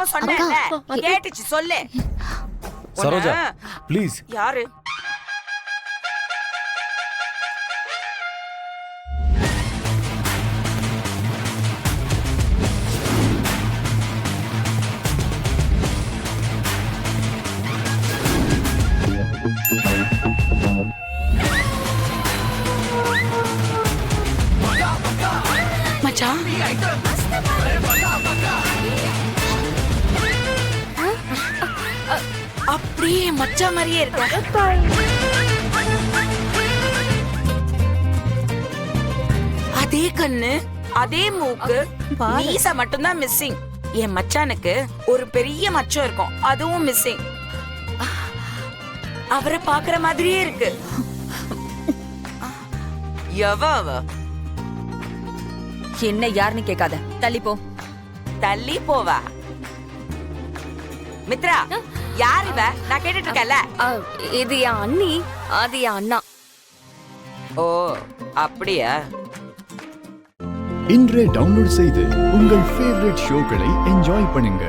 என்னமோ சொன்னேன்ல, கேட்டுச்சு சொல்லு. சரோஜா ப்ளீஸ். யாரு? மச்சான், அப்படியே மச்சான் மாதிரியே இருக்க. அதே கண்ணு, அதே மூக்கு, மீச மட்டும்தான் மிஸ்ஸிங். என் மச்சானுக்கு ஒரு பெரிய மச்சம் இருக்கும், அதுவும் மிஸ்ஸிங். அவரை பாக்குற மாதிரியே இருக்கு. எவ என்ன யாருன்னு கேட்காத, தள்ளி போ. தள்ளி போவா? மித்ரா, யார் இவ? நான் கேட்டுட்டு இருக்கேன்ல. இது என் அண்ணி, அது என் அண்ணா. ஓ அப்படியா? இன்றே டவுன்லோட் செய்து உங்கள் ஃபேவரட் ஷோக்களை என்ஜாய் பண்ணுங்க.